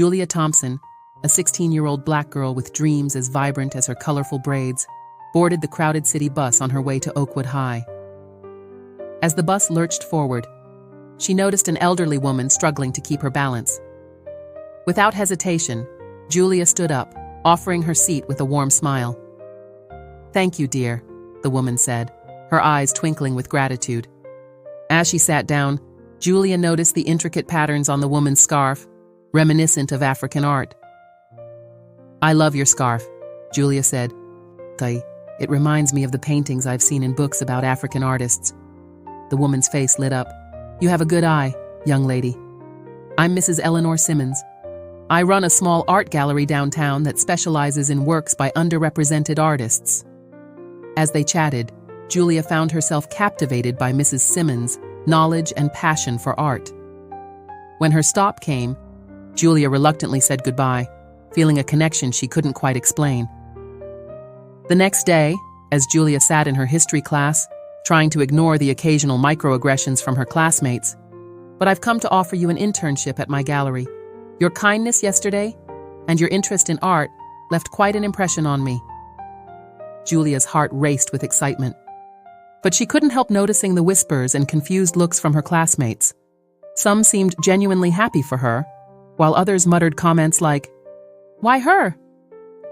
Julia Thompson, a 16-year-old black girl with dreams as vibrant as her colorful braids, boarded the crowded city bus on her way to Oakwood High. As the bus lurched forward, she noticed an elderly woman struggling to keep her balance. Without hesitation, Julia stood up, offering her seat with a warm smile. "Thank you, dear," the woman said, her eyes twinkling with gratitude. As she sat down, Julia noticed the intricate patterns on the woman's scarf, reminiscent of African art. "I love your scarf," Julia said. "It reminds me of the paintings I've seen in books about African artists." The woman's face lit up. "You have a good eye, young lady. I'm Mrs. Eleanor Simmons. I run a small art gallery downtown that specializes in works by underrepresented artists." As they chatted, Julia found herself captivated by Mrs. Simmons' knowledge and passion for art. When her stop came, Julia reluctantly said goodbye, feeling a connection she couldn't quite explain. The next day, as Julia sat in her history class, trying to ignore the occasional microaggressions from her classmates, "But I've come to offer you an internship at my gallery. Your kindness yesterday and your interest in art left quite an impression on me." Julia's heart raced with excitement. But she couldn't help noticing the whispers and confused looks from her classmates. Some seemed genuinely happy for her, while others muttered comments like, "Why her?"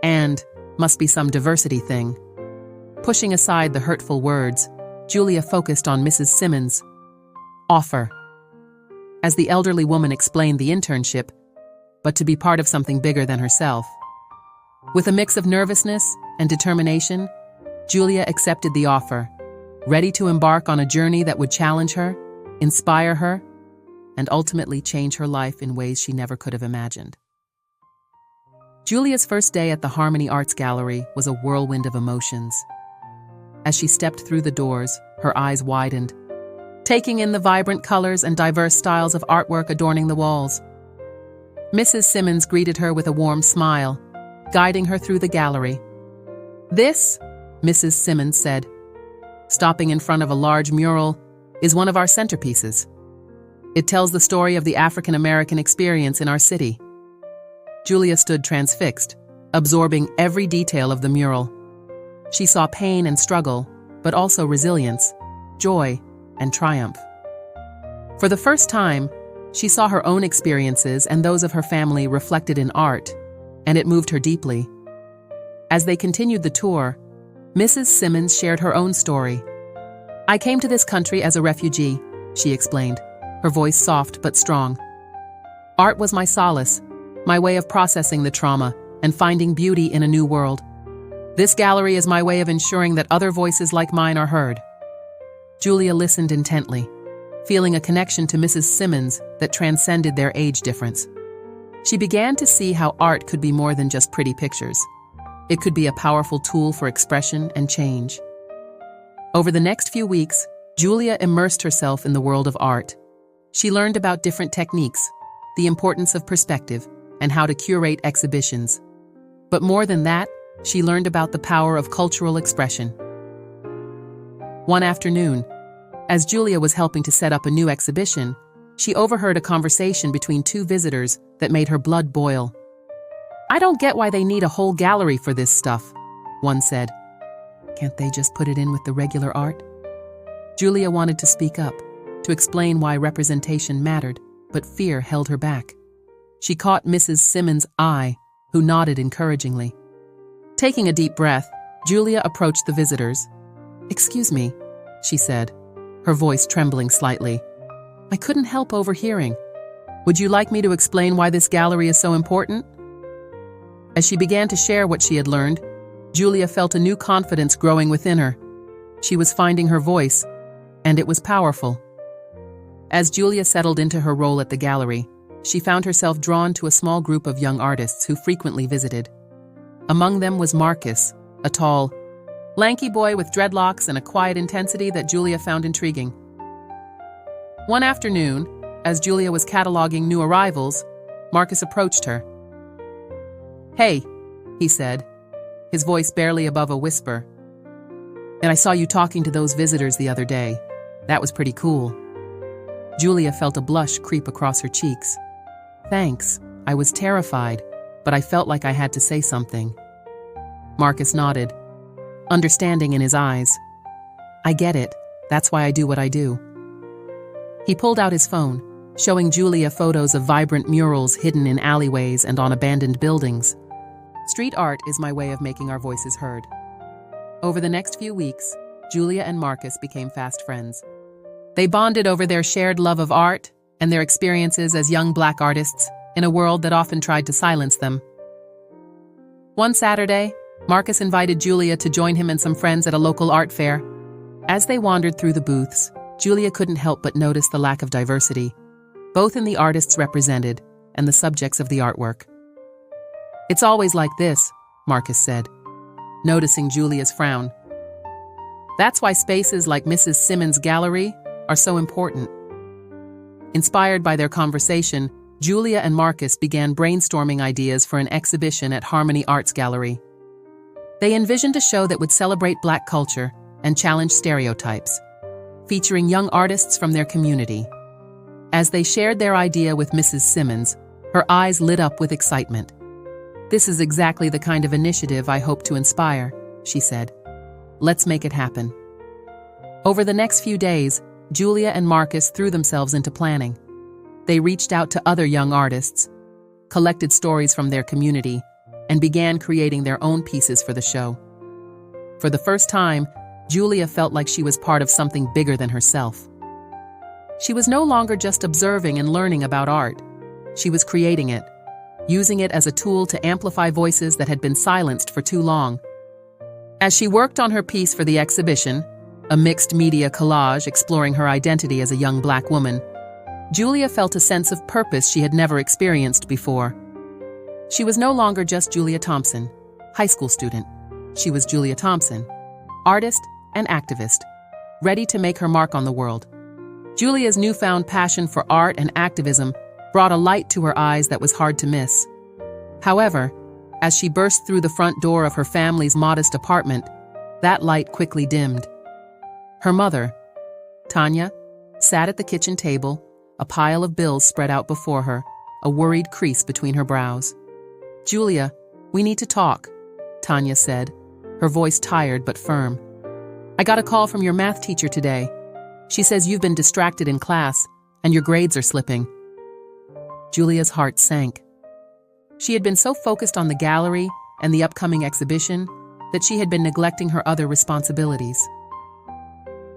and "Must be some diversity thing." Pushing aside the hurtful words, Julia focused on Mrs. Simmons' offer. As the elderly woman explained the internship, but to be part of something bigger than herself. With a mix of nervousness and determination, Julia accepted the offer, ready to embark on a journey that would challenge her, inspire her, and ultimately change her life in ways she never could have imagined. Julia's first day at the Harmony Arts Gallery was a whirlwind of emotions. As she stepped through the doors, her eyes widened, taking in the vibrant colors and diverse styles of artwork adorning the walls. Mrs. Simmons greeted her with a warm smile, guiding her through the gallery. "This," Mrs. Simmons said, stopping in front of a large mural, "is one of our centerpieces. It tells the story of the African American experience in our city." Julia stood transfixed, absorbing every detail of the mural. She saw pain and struggle, but also resilience, joy, and triumph. For the first time, she saw her own experiences and those of her family reflected in art, and it moved her deeply. As they continued the tour, Mrs. Simmons shared her own story. "I came to this country as a refugee," she explained, her voice soft but strong. "Art was my solace, my way of processing the trauma and finding beauty in a new world. This gallery is my way of ensuring that other voices like mine are heard." Julia listened intently, feeling a connection to Mrs. Simmons that transcended their age difference. She began to see how art could be more than just pretty pictures. It could be a powerful tool for expression and change. Over the next few weeks, Julia immersed herself in the world of art. She learned about different techniques, the importance of perspective, and how to curate exhibitions. But more than that, she learned about the power of cultural expression. One afternoon, as Julia was helping to set up a new exhibition, she overheard a conversation between two visitors that made her blood boil. "I don't get why they need a whole gallery for this stuff," one said. "Can't they just put it in with the regular art?" Julia wanted to speak up, to explain why representation mattered, but fear held her back. She caught Mrs. Simmons' eye, who nodded encouragingly. Taking a deep breath, Julia approached the visitors. "Excuse me," she said, her voice trembling slightly. "I couldn't help overhearing. Would you like me to explain why this gallery is so important?" As she began to share what she had learned, Julia felt a new confidence growing within her. She was finding her voice, and it was powerful. As Julia settled into her role at the gallery, she found herself drawn to a small group of young artists who frequently visited. Among them was Marcus, a tall, lanky boy with dreadlocks and a quiet intensity that Julia found intriguing. One afternoon, as Julia was cataloging new arrivals, Marcus approached her. "Hey," he said, his voice barely above a whisper. "And I saw you talking to those visitors the other day. That was pretty cool." Julia felt a blush creep across her cheeks. "Thanks, I was terrified, but I felt like I had to say something. Marcus nodded, understanding in his eyes. I get it. That's why I do what I do. He pulled out his phone, showing Julia photos of vibrant murals hidden in alleyways and on abandoned buildings. Street art is my way of making our voices heard. Over the next few weeks, Julia and Marcus became fast friends. They bonded over their shared love of art and their experiences as young Black artists in a world that often tried to silence them. One Saturday, Marcus invited Julia to join him and some friends at a local art fair. As they wandered through the booths, Julia couldn't help but notice the lack of diversity, both in the artists represented and the subjects of the artwork. It's always like this, Marcus said, noticing Julia's frown. That's why spaces like Mrs. Simmons' gallery are so important. Inspired by their conversation, Julia and Marcus began brainstorming ideas for an exhibition at Harmony Arts Gallery. They envisioned a show that would celebrate Black culture and challenge stereotypes, featuring young artists from their community. As they shared their idea with Mrs. Simmons, her eyes lit up with excitement. This is exactly the kind of initiative I hope to inspire, she said. Let's make it happen. Over the next few days, Julia and Marcus threw themselves into planning. They reached out to other young artists, collected stories from their community, and began creating their own pieces for the show. For the first time, Julia felt like she was part of something bigger than herself. She was no longer just observing and learning about art. She was creating it, using it as a tool to amplify voices that had been silenced for too long. As she worked on her piece for the exhibition, a mixed-media collage exploring her identity as a young Black woman, Julia felt a sense of purpose she had never experienced before. She was no longer just Julia Thompson, high school student. She was Julia Thompson, artist and activist, ready to make her mark on the world. Julia's newfound passion for art and activism brought a light to her eyes that was hard to miss. However, as she burst through the front door of her family's modest apartment, that light quickly dimmed. Her mother, Tanya, sat at the kitchen table, a pile of bills spread out before her, a worried crease between her brows. Julia, we need to talk, Tanya said, her voice tired but firm. I got a call from your math teacher today. She says you've been distracted in class and your grades are slipping. Julia's heart sank. She had been so focused on the gallery and the upcoming exhibition that she had been neglecting her other responsibilities.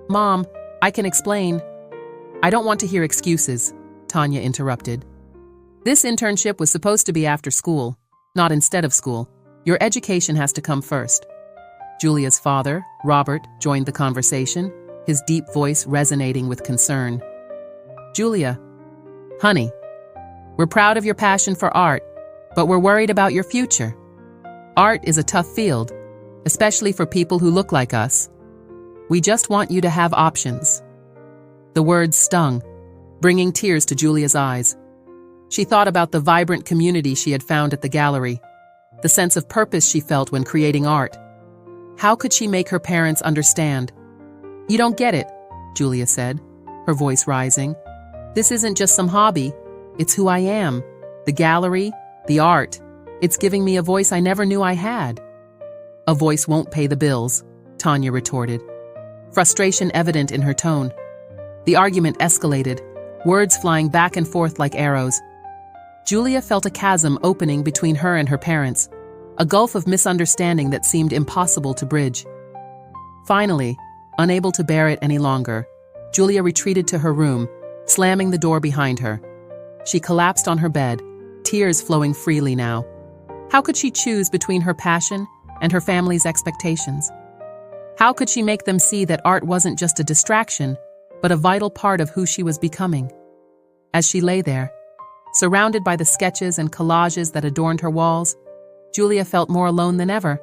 Mom, I can explain. I don't want to hear excuses, Tanya interrupted. This internship was supposed to be after school, not instead of school. Your education has to come first. Julia's father, Robert, joined the conversation, his deep voice resonating with concern. Julia, honey, we're proud of your passion for art, but we're worried about your future. Art is a tough field, especially for people who look like us. We just want you to have options. The words stung, bringing tears to Julia's eyes. She thought about the vibrant community she had found at the gallery, the sense of purpose she felt when creating art. How could she make her parents understand? You don't get it, Julia said, her voice rising. This isn't just some hobby. It's who I am. The gallery, the art. It's giving me a voice I never knew I had. A voice won't pay the bills, Tanya retorted, frustration evident in her tone. The argument escalated, words flying back and forth like arrows. Julia felt a chasm opening between her and her parents, a gulf of misunderstanding that seemed impossible to bridge. Finally, unable to bear it any longer, Julia retreated to her room, slamming the door behind her. She collapsed on her bed, tears flowing freely now. How could she choose between her passion and her family's expectations? How could she make them see that art wasn't just a distraction, but a vital part of who she was becoming? As she lay there, surrounded by the sketches and collages that adorned her walls, Julia felt more alone than ever.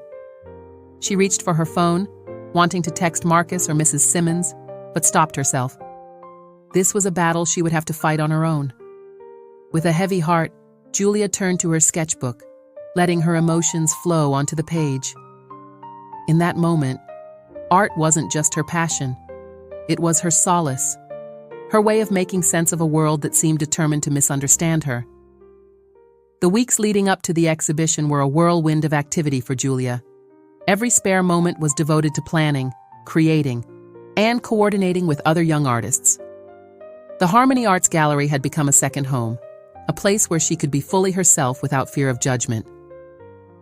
She reached for her phone, wanting to text Marcus or Mrs. Simmons, but stopped herself. This was a battle she would have to fight on her own. With a heavy heart, Julia turned to her sketchbook, letting her emotions flow onto the page. In that moment, art wasn't just her passion. It was her solace, her way of making sense of a world that seemed determined to misunderstand her. The weeks leading up to the exhibition were a whirlwind of activity for Julia. Every spare moment was devoted to planning, creating, and coordinating with other young artists. The Harmony Arts Gallery had become a second home, a place where she could be fully herself without fear of judgment.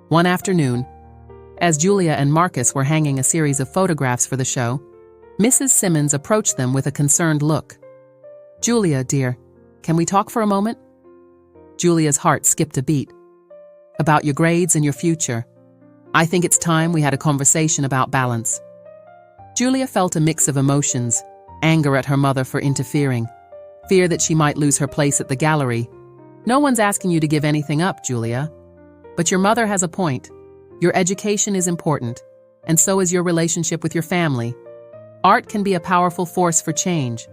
One afternoon, as Julia and Marcus were hanging a series of photographs for the show, Mrs. Simmons approached them with a concerned look. "Julia, dear, can we talk for a moment?" Julia's heart skipped a beat. "About your grades and your future. I think it's time we had a conversation about balance." Julia felt a mix of emotions, anger at her mother for interfering, fear that she might lose her place at the gallery. "No one's asking you to give anything up, Julia. But your mother has a point. Your education is important, and so is your relationship with your family. Art can be a powerful force for change,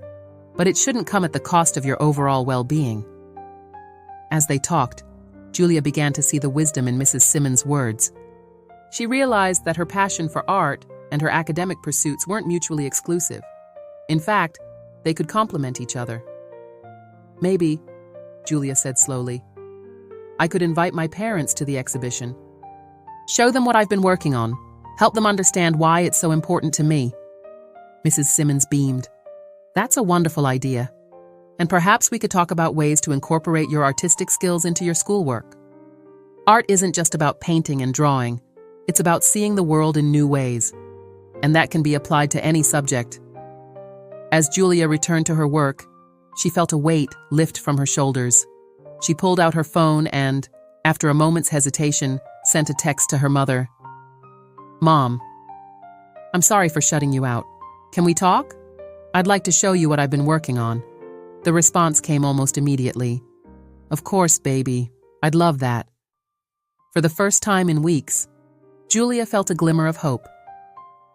but it shouldn't come at the cost of your overall well-being." As they talked, Julia began to see the wisdom in Mrs. Simmons' words. She realized that her passion for art and her academic pursuits weren't mutually exclusive. In fact, they could complement each other. "Maybe," Julia said slowly, "I could invite my parents to the exhibition. Show them what I've been working on. Help them understand why it's so important to me." Mrs. Simmons beamed. "That's a wonderful idea. And perhaps we could talk about ways to incorporate your artistic skills into your schoolwork. Art isn't just about painting and drawing. It's about seeing the world in new ways. And that can be applied to any subject." As Julia returned to her work, she felt a weight lift from her shoulders. She pulled out her phone and, after a moment's hesitation, sent a text to her mother. "Mom, I'm sorry for shutting you out. Can we talk? I'd like to show you what I've been working on." The response came almost immediately. "Of course, baby. I'd love that." For the first time in weeks, Julia felt a glimmer of hope.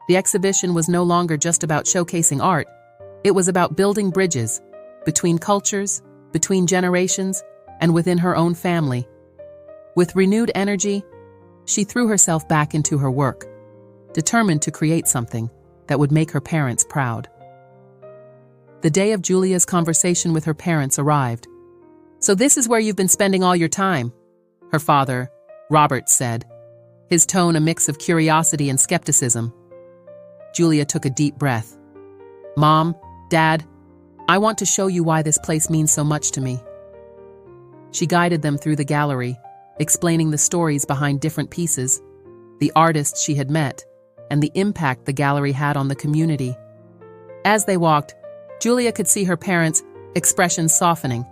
The exhibition was no longer just about showcasing art. It was about building bridges between cultures, between generations, and within her own family. With renewed energy, she threw herself back into her work, determined to create something that would make her parents proud. The day of Julia's conversation with her parents arrived. "So this is where you've been spending all your time," her father, Robert, said, his tone a mix of curiosity and skepticism. Julia took a deep breath. "Mom, Dad, I want to show you why this place means so much to me." She guided them through the gallery, explaining the stories behind different pieces, the artists she had met, and the impact the gallery had on the community. As they walked, Julia could see her parents' expressions softening.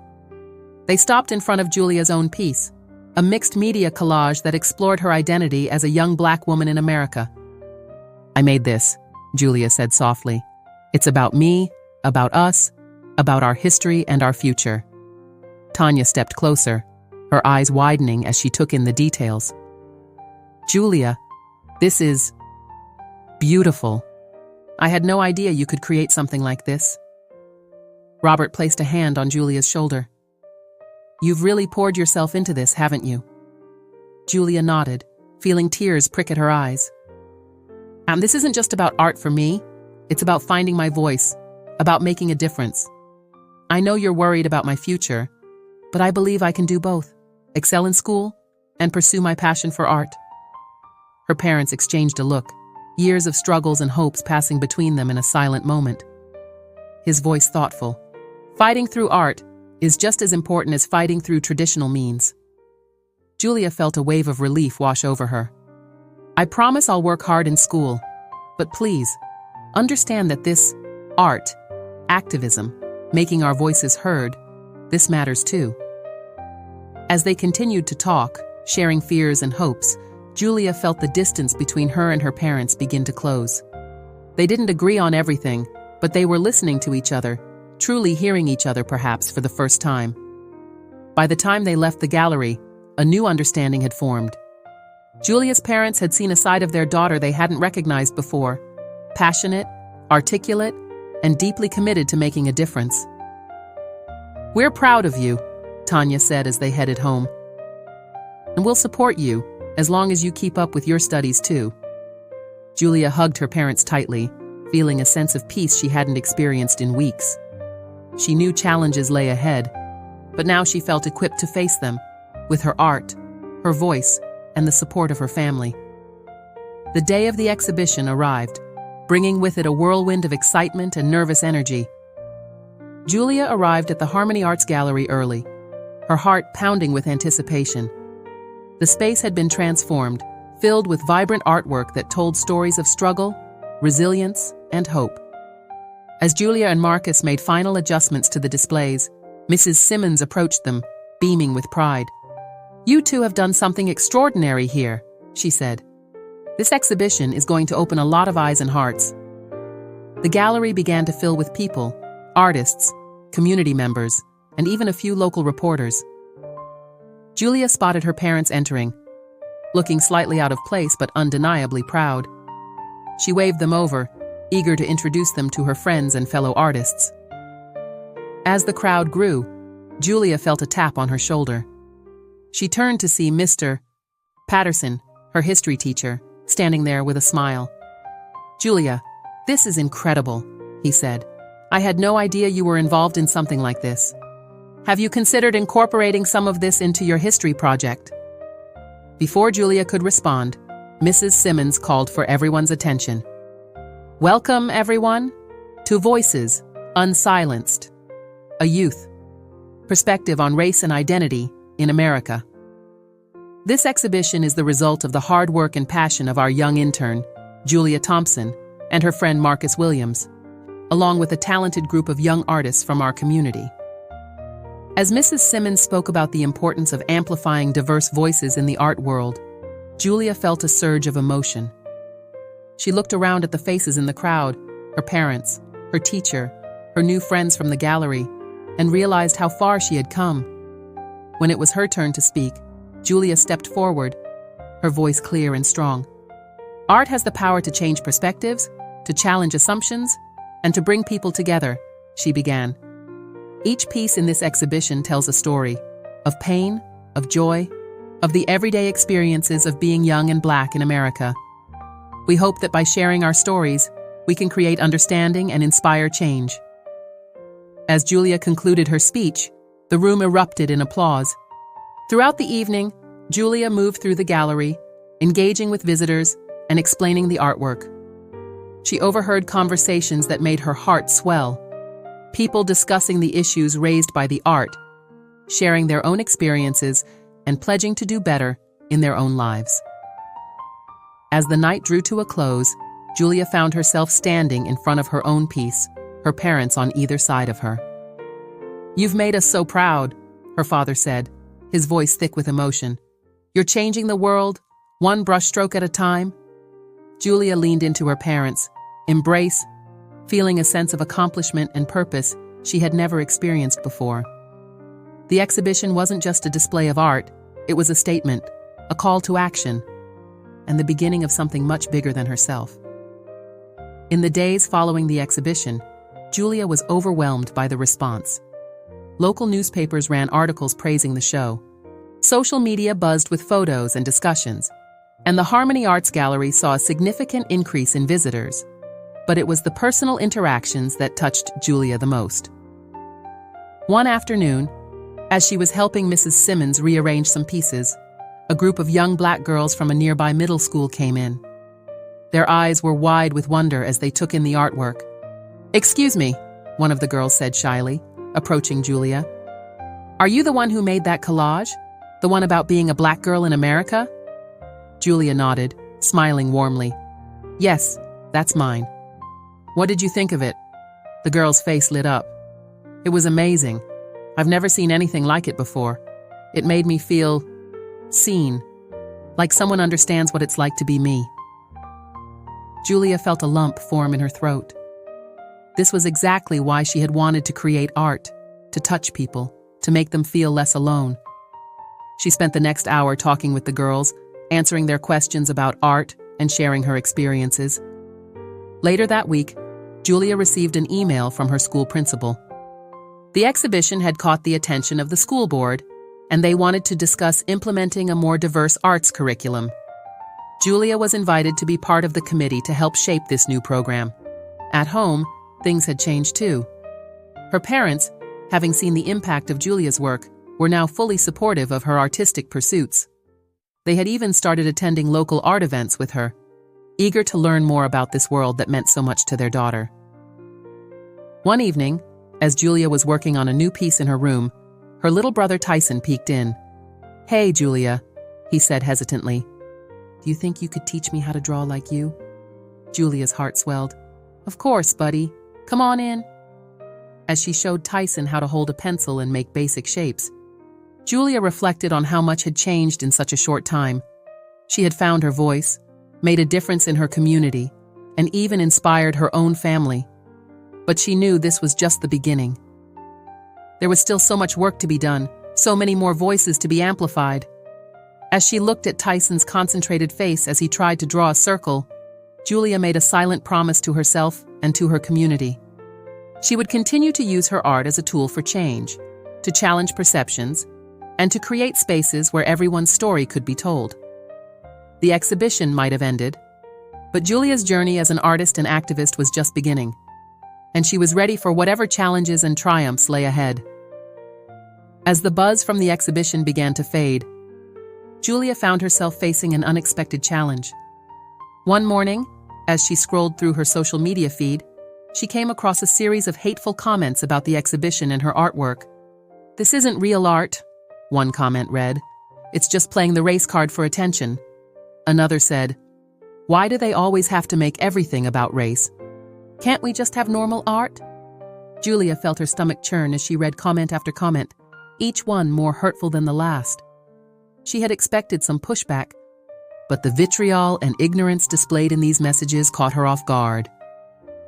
They stopped in front of Julia's own piece, a mixed media collage that explored her identity as a young Black woman in America. "I made this," Julia said softly. "It's about me, about us, about our history and our future." Tanya stepped closer, her eyes widening as she took in the details. "Julia, this is beautiful. I had no idea you could create something like this." Robert placed a hand on Julia's shoulder. "You've really poured yourself into this, haven't you?" Julia nodded, feeling tears prick at her eyes. This isn't just about art for me. It's about finding my voice, about making a difference. I know you're worried about my future, but I believe I can do both, excel in school and pursue my passion for art." Her parents exchanged a look, years of struggles and hopes passing between them in a silent moment. His voice thoughtful. "Fighting through art is just as important as fighting through traditional means." Julia felt a wave of relief wash over her. "I promise I'll work hard in school, but please, understand that this art, activism, making our voices heard, this matters too." As they continued to talk, sharing fears and hopes, Julia felt the distance between her and her parents begin to close. They didn't agree on everything, but they were listening to each other, truly hearing each other perhaps for the first time. By the time they left the gallery, a new understanding had formed. Julia's parents had seen a side of their daughter they hadn't recognized before, passionate, articulate, and deeply committed to making a difference. "We're proud of you," Tanya said as they headed home. "And we'll support you, as long as you keep up with your studies too." Julia hugged her parents tightly, feeling a sense of peace she hadn't experienced in weeks. She knew challenges lay ahead, but now she felt equipped to face them, with her art, her voice, and the support of her family. The day of the exhibition arrived, bringing with it a whirlwind of excitement and nervous energy. Julia arrived at the Harmony Arts Gallery early, her heart pounding with anticipation. The space had been transformed, filled with vibrant artwork that told stories of struggle, resilience, and hope. As Julia and Marcus made final adjustments to the displays, Mrs. Simmons approached them, beaming with pride. "You two have done something extraordinary here," she said. "This exhibition is going to open a lot of eyes and hearts." The gallery began to fill with people, artists, community members, and even a few local reporters. Julia spotted her parents entering, looking slightly out of place but undeniably proud. She waved them over, eager to introduce them to her friends and fellow artists. As the crowd grew, Julia felt a tap on her shoulder. She turned to see Mr. Patterson, her history teacher, standing there with a smile. "Julia, this is incredible," he said. "I had no idea you were involved in something like this. Have you considered incorporating some of this into your history project?" Before Julia could respond, Mrs. Simmons called for everyone's attention. "Welcome, everyone, to Voices Unsilenced, a youth perspective on race and identity in America." This exhibition is the result of the hard work and passion of our young intern, Julia Thompson, and her friend Marcus Williams, along with a talented group of young artists from our community. As Mrs. Simmons spoke about the importance of amplifying diverse voices in the art world, Julia felt a surge of emotion. She looked around at the faces in the crowd, her parents, her teacher, her new friends from the gallery, and realized how far she had come. When it was her turn to speak, Julia stepped forward, her voice clear and strong. "Art has the power to change perspectives, to challenge assumptions, and to bring people together," she began. "Each piece in this exhibition tells a story of pain, of joy, of the everyday experiences of being young and Black in America. We hope that by sharing our stories, we can create understanding and inspire change." As Julia concluded her speech, the room erupted in applause. Throughout the evening, Julia moved through the gallery, engaging with visitors and explaining the artwork. She overheard conversations that made her heart swell, people discussing the issues raised by the art, sharing their own experiences, and pledging to do better in their own lives. As the night drew to a close, Julia found herself standing in front of her own piece, her parents on either side of her. "You've made us so proud," her father said, his voice thick with emotion. "You're changing the world, one brushstroke at a time." Julia leaned into her parents, embrace, feeling a sense of accomplishment and purpose she had never experienced before. The exhibition wasn't just a display of art, it was a statement, a call to action, and the beginning of something much bigger than herself. In the days following the exhibition, Julia was overwhelmed by the response. Local newspapers ran articles praising the show. Social media buzzed with photos and discussions, and the Harmony Arts Gallery saw a significant increase in visitors. But it was the personal interactions that touched Julia the most. One afternoon, as she was helping Mrs. Simmons rearrange some pieces, a group of young Black girls from a nearby middle school came in. Their eyes were wide with wonder as they took in the artwork. "Excuse me," one of the girls said shyly, approaching Julia. "Are you the one who made that collage? The one about being a Black girl in America?" Julia nodded, smiling warmly. "Yes, that's mine." "What did you think of it?" The girl's face lit up. "It was amazing. I've never seen anything like it before. It made me feel seen, like someone understands what it's like to be me." Julia felt a lump form in her throat. This was exactly why she had wanted to create art, to touch people, to make them feel less alone. She spent the next hour talking with the girls, answering their questions about art and sharing her experiences. Later that week, Julia received an email from her school principal. The exhibition had caught the attention of the school board, and they wanted to discuss implementing a more diverse arts curriculum. Julia was invited to be part of the committee to help shape this new program. At home, things had changed too. Her parents, having seen the impact of Julia's work, were now fully supportive of her artistic pursuits. They had even started attending local art events with her, eager to learn more about this world that meant so much to their daughter. One evening, as Julia was working on a new piece in her room, her little brother Tyson peeked in. "Hey, Julia," he said hesitantly. "Do you think you could teach me how to draw like you?" Julia's heart swelled. "Of course, buddy. Come on in." As she showed Tyson how to hold a pencil and make basic shapes, Julia reflected on how much had changed in such a short time. She had found her voice, made a difference in her community, and even inspired her own family. But she knew this was just the beginning. There was still so much work to be done, so many more voices to be amplified. As she looked at Tyson's concentrated face as he tried to draw a circle, Julia made a silent promise to herself and to her community. She would continue to use her art as a tool for change, to challenge perceptions, and to create spaces where everyone's story could be told. The exhibition might have ended, but Julia's journey as an artist and activist was just beginning, and she was ready for whatever challenges and triumphs lay ahead. As the buzz from the exhibition began to fade, Julia found herself facing an unexpected challenge. One morning, as she scrolled through her social media feed, she came across a series of hateful comments about the exhibition and her artwork. "This isn't real art," one comment read. "It's just playing the race card for attention." Another said, "Why do they always have to make everything about race? Can't we just have normal art?" Julia felt her stomach churn as she read comment after comment, each one more hurtful than the last. She had expected some pushback, but the vitriol and ignorance displayed in these messages caught her off guard.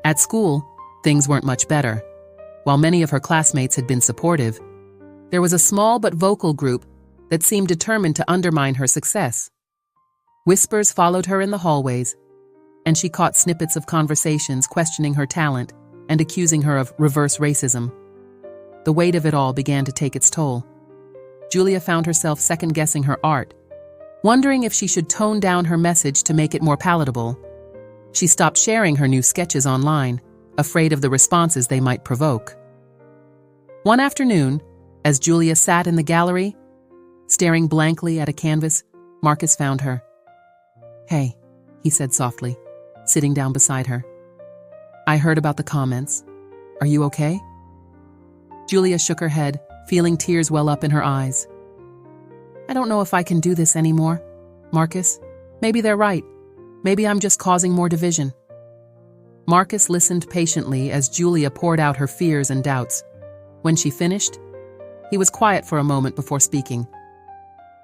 At school, things weren't much better. While many of her classmates had been supportive, there was a small but vocal group that seemed determined to undermine her success. Whispers followed her in the hallways, and she caught snippets of conversations questioning her talent and accusing her of reverse racism. The weight of it all began to take its toll. Julia found herself second-guessing her art, wondering if she should tone down her message to make it more palatable. She stopped sharing her new sketches online, afraid of the responses they might provoke. One afternoon, as Julia sat in the gallery, staring blankly at a canvas, Marcus found her. "Hey," he said softly, sitting down beside her. "I heard about the comments. Are you okay?" Julia shook her head, feeling tears well up in her eyes. "I don't know if I can do this anymore, Marcus. Maybe they're right. Maybe I'm just causing more division." Marcus listened patiently as Julia poured out her fears and doubts. When she finished, he was quiet for a moment before speaking.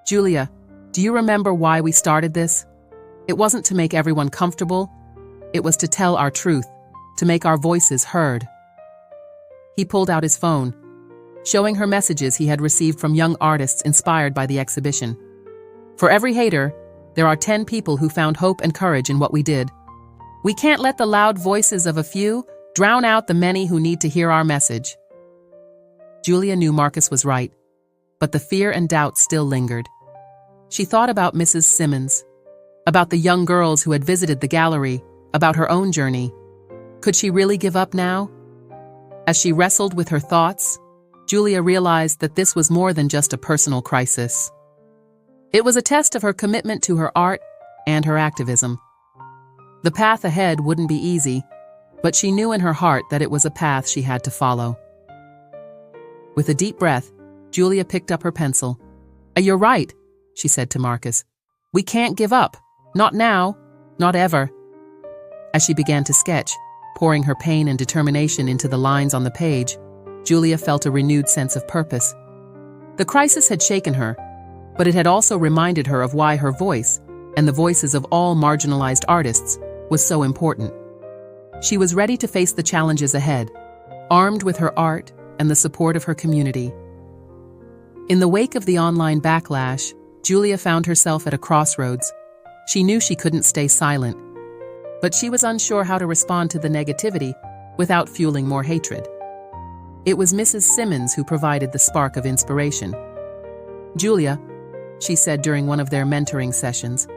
"Julia, do you remember why we started this? It wasn't to make everyone comfortable. It was to tell our truth, to make our voices heard." He pulled out his phone, showing her messages he had received from young artists inspired by the exhibition. "For every hater, there are 10 people who found hope and courage in what we did. We can't let the loud voices of a few drown out the many who need to hear our message." Julia knew Marcus was right, but the fear and doubt still lingered. She thought about Mrs. Simmons, about the young girls who had visited the gallery, about her own journey. Could she really give up now? As she wrestled with her thoughts, Julia realized that this was more than just a personal crisis. It was a test of her commitment to her art and her activism. The path ahead wouldn't be easy, but she knew in her heart that it was a path she had to follow. With a deep breath, Julia picked up her pencil. "You're right," she said to Marcus. "We can't give up. Not now. Not ever." As she began to sketch, pouring her pain and determination into the lines on the page, Julia felt a renewed sense of purpose. The crisis had shaken her, but it had also reminded her of why her voice, and the voices of all marginalized artists, was so important. She was ready to face the challenges ahead, armed with her art and the support of her community. In the wake of the online backlash, Julia found herself at a crossroads. She knew she couldn't stay silent, but she was unsure how to respond to the negativity without fueling more hatred. It was Mrs. Simmons who provided the spark of inspiration. "Julia," she said during one of their mentoring sessions,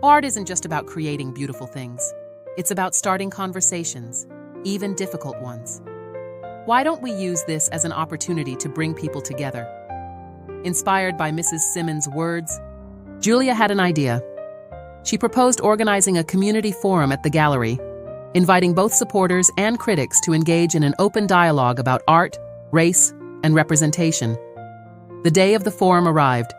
"art isn't just about creating beautiful things. It's about starting conversations, even difficult ones. Why don't we use this as an opportunity to bring people together?" Inspired by Mrs. Simmons' words, Julia had an idea. She proposed organizing a community forum at the gallery, inviting both supporters and critics to engage in an open dialogue about art, race, and representation. The day of the forum arrived,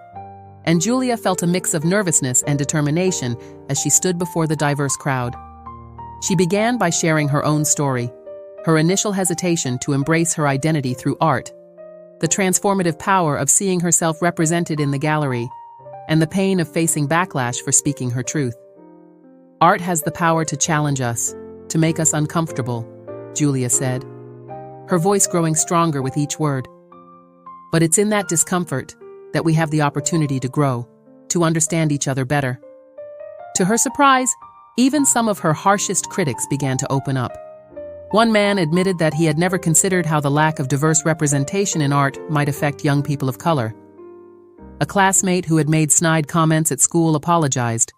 and Julia felt a mix of nervousness and determination as she stood before the diverse crowd. She began by sharing her own story, her initial hesitation to embrace her identity through art, the transformative power of seeing herself represented in the gallery, and the pain of facing backlash for speaking her truth. Art has the power to challenge us, to make us uncomfortable, Julia said, her voice growing stronger with each word. But it's in that discomfort that we have the opportunity to grow, to understand each other better. To her surprise, even some of her harshest critics began to open up. One man admitted that he had never considered how the lack of diverse representation in art might affect young people of color. A classmate who had made snide comments at school apologized,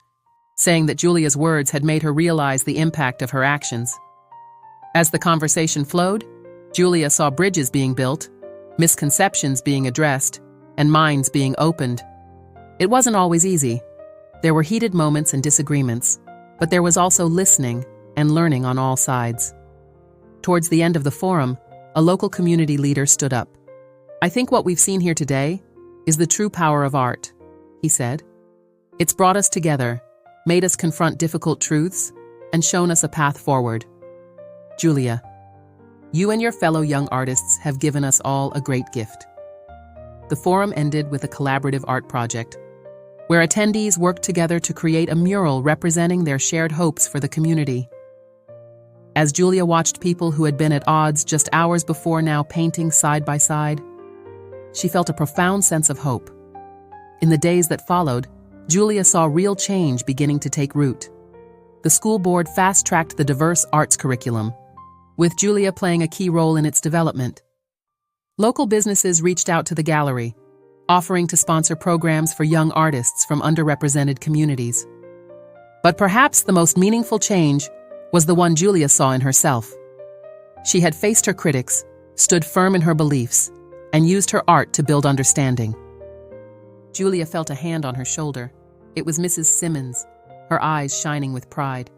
saying that Julia's words had made her realize the impact of her actions. As the conversation flowed, Julia saw bridges being built, misconceptions being addressed, and minds being opened. It wasn't always easy. There were heated moments and disagreements, but there was also listening and learning on all sides. Towards the end of the forum, a local community leader stood up. "I think what we've seen here today is the true power of art," he said. "It's brought us together, made us confront difficult truths, and shown us a path forward. Julia, you and your fellow young artists have given us all a great gift." The forum ended with a collaborative art project, where attendees worked together to create a mural representing their shared hopes for the community. As Julia watched people who had been at odds just hours before now painting side by side, she felt a profound sense of hope. In the days that followed, Julia saw real change beginning to take root. The school board fast-tracked the diverse arts curriculum, with Julia playing a key role in its development. Local businesses reached out to the gallery, offering to sponsor programs for young artists from underrepresented communities. But perhaps the most meaningful change was the one Julia saw in herself. She had faced her critics, stood firm in her beliefs, and used her art to build understanding. Julia felt a hand on her shoulder. It was Mrs. Simmons, her eyes shining with pride.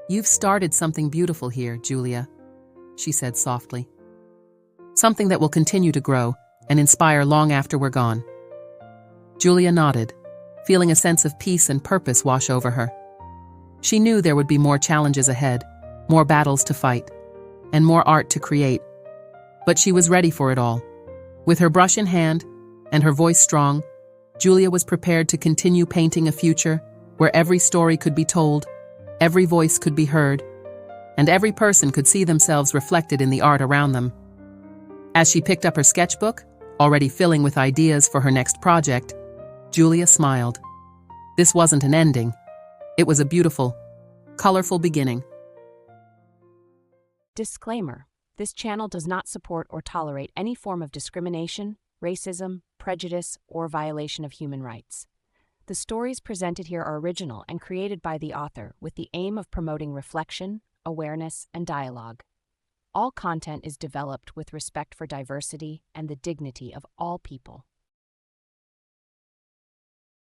"You've started something beautiful here, Julia," she said softly. "Something that will continue to grow and inspire long after we're gone." Julia nodded, feeling a sense of peace and purpose wash over her. She knew there would be more challenges ahead, more battles to fight, and more art to create. But she was ready for it all. With her brush in hand and her voice strong, Julia was prepared to continue painting a future where every story could be told, every voice could be heard, and every person could see themselves reflected in the art around them. As she picked up her sketchbook, already filling with ideas for her next project, Julia smiled. This wasn't an ending. It was a beautiful, colorful beginning. Disclaimer: this channel does not support or tolerate any form of discrimination, racism, prejudice, or violation of human rights. The stories presented here are original and created by the author with the aim of promoting reflection, awareness, and dialogue. All content is developed with respect for diversity and the dignity of all people.